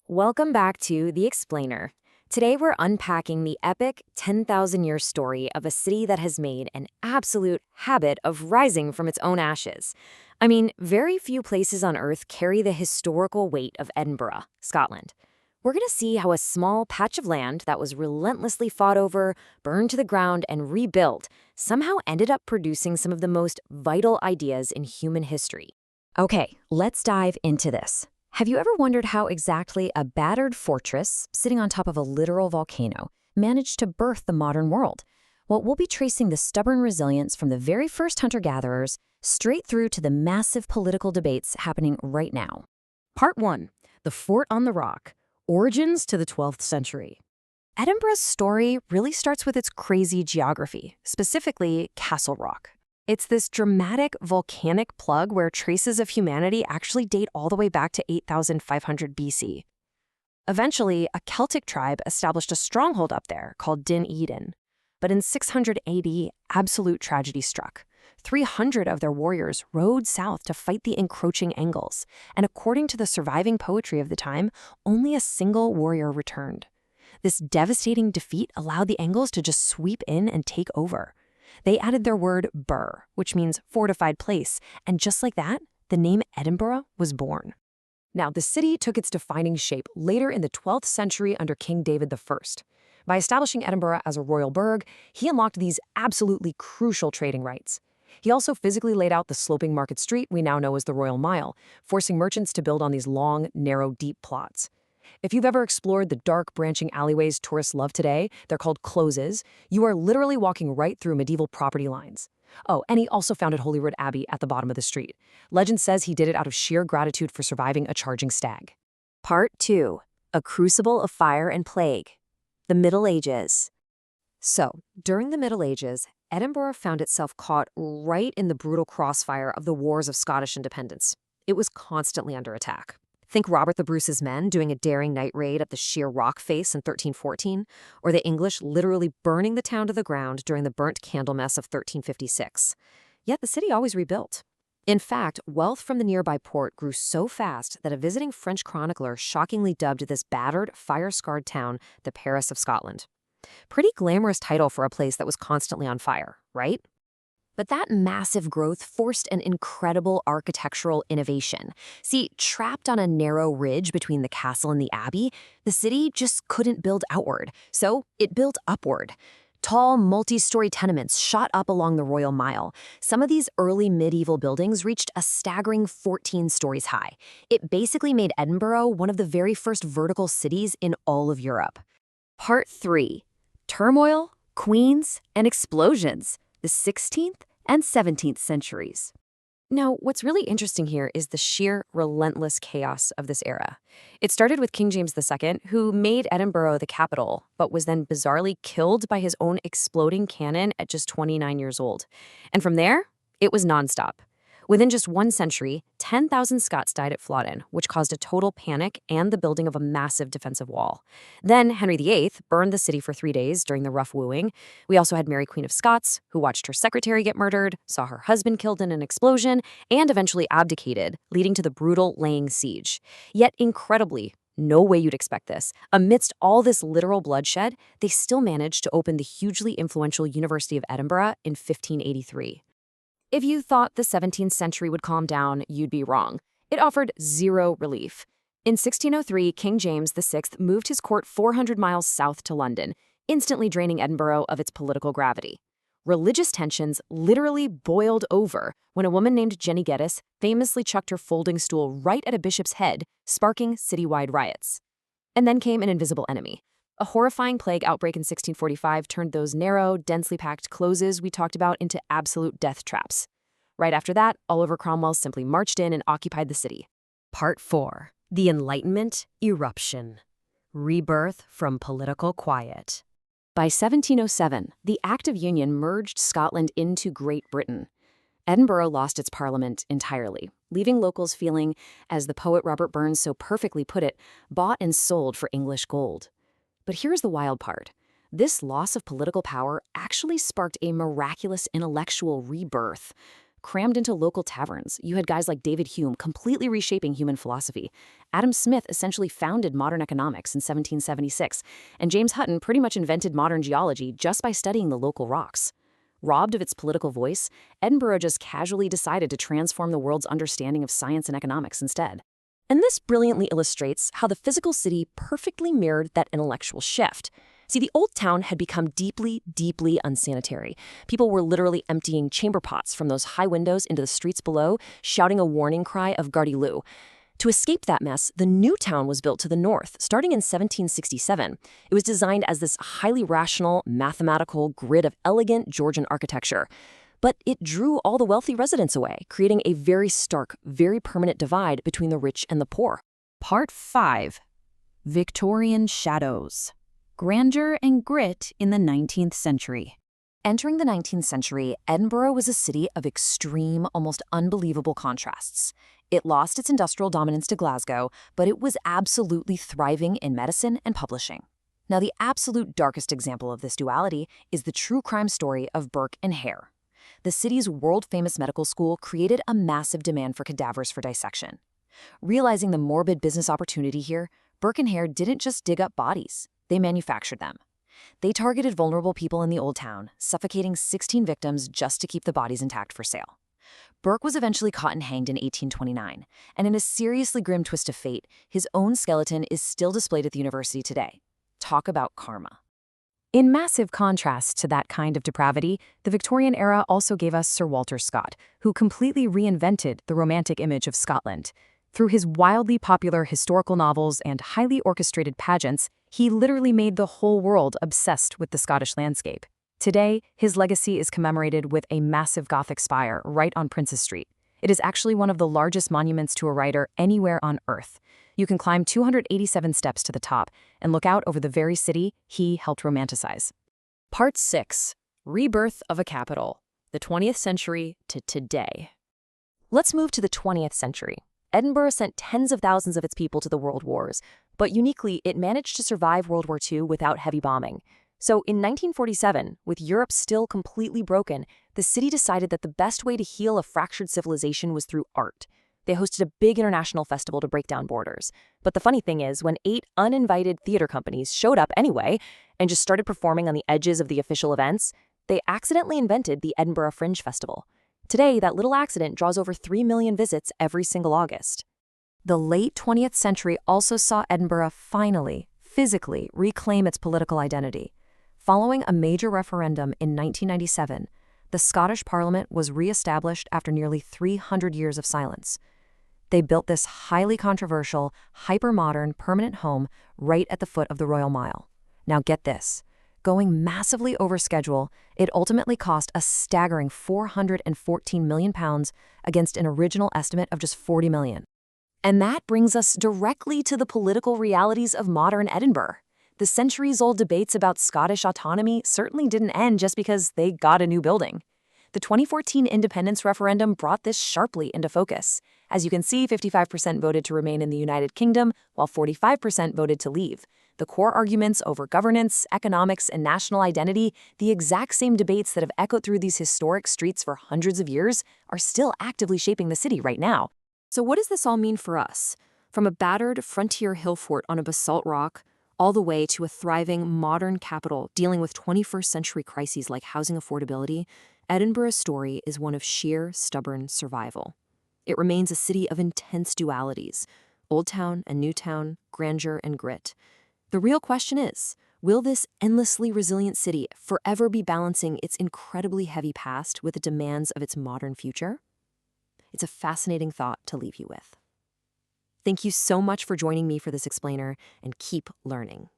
Welcome back to The Explainer. Today we're unpacking the epic 10,000-year story of a city that has made an absolute habit of rising from its own ashes. I mean, very few places on Earth carry the historical weight of Edinburgh, Scotland. We're going to see how a small patch of land that was relentlessly fought over, burned to the ground, and rebuilt somehow ended up producing some of the most vital ideas in human history. Okay, let's dive into this. Have you ever wondered how exactly a battered fortress, sitting on top of a literal volcano, managed to birth the modern world? Well, we'll be tracing the stubborn resilience from the very first hunter-gatherers straight through to the massive political debates happening right now. Part 1. The Fort on the Rock. Origins to the 12th century. Edinburgh's story really starts with its crazy geography, specifically Castle Rock. It's this dramatic volcanic plug where traces of humanity actually date all the way back to 8,500 BC. Eventually, a Celtic tribe established a stronghold up there called Din Eden. But in 600 AD, absolute tragedy struck. 300 of their warriors rode south to fight the encroaching Angles, and according to the surviving poetry of the time, only a single warrior returned. This devastating defeat allowed the Angles to just sweep in and take over. They added their word burh, which means fortified place, and just like that, the name Edinburgh was born. Now, the city took its defining shape later in the 12th century under King David I. By establishing Edinburgh as a royal burgh, he unlocked these absolutely crucial trading rights. He also physically laid out the sloping market street we now know as the Royal Mile, forcing merchants to build on these long, narrow, deep plots. If you've ever explored the dark, branching alleyways tourists love today, they're called closes, you are literally walking right through medieval property lines. Oh, and he also founded Holyrood Abbey at the bottom of the street. Legend says he did it out of sheer gratitude for surviving a charging stag. Part 2. A Crucible of Fire and Plague. The Middle Ages. So, during the Middle Ages, Edinburgh found itself caught right in the brutal crossfire of the Wars of Scottish independence. It was constantly under attack. Think Robert the Bruce's men doing a daring night raid at the sheer rock face in 1314, or the English literally burning the town to the ground during the burnt Candlemas of 1356. Yet the city always rebuilt. In fact, wealth from the nearby port grew so fast that a visiting French chronicler shockingly dubbed this battered, fire-scarred town the Paris of Scotland. Pretty glamorous title for a place that was constantly on fire, right? But that massive growth forced an incredible architectural innovation. See, trapped on a narrow ridge between the castle and the abbey, the city just couldn't build outward, so it built upward. Tall, multi-story tenements shot up along the Royal Mile. Some of these early medieval buildings reached a staggering 14 stories high. It basically made Edinburgh one of the very first vertical cities in all of Europe. Part 3. Turmoil, Queens, and Explosions. The 16th and 17th centuries. Now, what's really interesting here is the sheer relentless chaos of this era. It started with King James II, who made Edinburgh the capital, but was then bizarrely killed by his own exploding cannon at just 29 years old. And from there, it was nonstop. Within just 1 century, 10,000 Scots died at Flodden, which caused a total panic and the building of a massive defensive wall. Then Henry VIII burned the city for 3 days during the rough wooing. We also had Mary Queen of Scots, who watched her secretary get murdered, saw her husband killed in an explosion, and eventually abdicated, leading to the brutal laying siege. Yet, incredibly, no way you'd expect this. Amidst all this literal bloodshed, they still managed to open the hugely influential University of Edinburgh in 1583. If you thought the 17th century would calm down, you'd be wrong. It offered zero relief. In 1603, King James VI moved his court 400 miles south to London, instantly draining Edinburgh of its political gravity. Religious tensions literally boiled over when a woman named Jenny Geddes famously chucked her folding stool right at a bishop's head, sparking citywide riots. And then came an invisible enemy. A horrifying plague outbreak in 1645 turned those narrow, densely packed closes we talked about into absolute death traps. Right after that, Oliver Cromwell simply marched in and occupied the city. Part 4. The Enlightenment Eruption. Rebirth from Political Quiet. By 1707, the Act of Union merged Scotland into Great Britain. Edinburgh lost its parliament entirely, leaving locals feeling, as the poet Robert Burns so perfectly put it, bought and sold for English gold. But here's the wild part. This loss of political power actually sparked a miraculous intellectual rebirth. crammed into local taverns. You had guys like David Hume completely reshaping human philosophy. Adam Smith essentially founded modern economics in 1776, and James Hutton pretty much invented modern geology just by studying the local rocks. Robbed of its political voice, Edinburgh just casually decided to transform the world's understanding of science and economics instead. And this brilliantly illustrates how the physical city perfectly mirrored that intellectual shift. See, the old town had become deeply, deeply unsanitary. People were literally emptying chamber pots from those high windows into the streets below, shouting a warning cry of Gardyloo. To escape that mess, the new town was built to the north, starting in 1767. It was designed as this highly rational, mathematical grid of elegant Georgian architecture. But it drew all the wealthy residents away, creating a very stark, very permanent divide between the rich and the poor. Part 5. Victorian Shadows. Grandeur and Grit in the 19th Century. Entering the 19th century, Edinburgh was a city of extreme, almost unbelievable contrasts. It lost its industrial dominance to Glasgow, but it was absolutely thriving in medicine and publishing. Now, the absolute darkest example of this duality is the true crime story of Burke and Hare. The city's world-famous medical school created a massive demand for cadavers for dissection. Realizing the morbid business opportunity here, Burke and Hare didn't just dig up bodies, they manufactured them. They targeted vulnerable people in the Old Town, suffocating 16 victims just to keep the bodies intact for sale. Burke was eventually caught and hanged in 1829, and in a seriously grim twist of fate, his own skeleton is still displayed at the university today. Talk about karma. In massive contrast to that kind of depravity, the Victorian era also gave us Sir Walter Scott, who completely reinvented the romantic image of Scotland. Through his wildly popular historical novels and highly orchestrated pageants, he literally made the whole world obsessed with the Scottish landscape. Today, his legacy is commemorated with a massive Gothic spire right on Princes Street. It is actually one of the largest monuments to a writer anywhere on Earth. You can climb 287 steps to the top and look out over the very city he helped romanticize. Part 6. Rebirth of a Capital. The 20th Century to Today. Let's move to the 20th century. Edinburgh sent tens of thousands of its people to the World Wars, but uniquely, it managed to survive World War II without heavy bombing. So in 1947, with Europe still completely broken, the city decided that the best way to heal a fractured civilization was through art. They hosted a big international festival to break down borders. But the funny thing is, when 8 uninvited theater companies showed up anyway and just started performing on the edges of the official events, they accidentally invented the Edinburgh Fringe Festival. Today, that little accident draws over 3 million visits every single August. The late 20th century also saw Edinburgh finally, physically, reclaim its political identity. Following a major referendum in 1997, the Scottish Parliament was re-established after nearly 300 years of silence. They built this highly controversial, hyper-modern, permanent home right at the foot of the Royal Mile. Now get this. Going massively over schedule, it ultimately cost a staggering £414 million against an original estimate of just $40 million. And that brings us directly to the political realities of modern Edinburgh. The centuries-old debates about Scottish autonomy certainly didn't end just because they got a new building. The 2014 independence referendum brought this sharply into focus. As you can see, 55% voted to remain in the United Kingdom, while 45% voted to leave. The core arguments over governance, economics, and national identity, the exact same debates that have echoed through these historic streets for hundreds of years, are still actively shaping the city right now. So what does this all mean for us? From a battered frontier hill fort on a basalt rock, all the way to a thriving modern capital dealing with 21st century crises like housing affordability, Edinburgh's story is one of sheer, stubborn survival. It remains a city of intense dualities, Old Town and New Town, grandeur and grit. The real question is, will this endlessly resilient city forever be balancing its incredibly heavy past with the demands of its modern future? It's a fascinating thought to leave you with. Thank you so much for joining me for this explainer, and keep learning.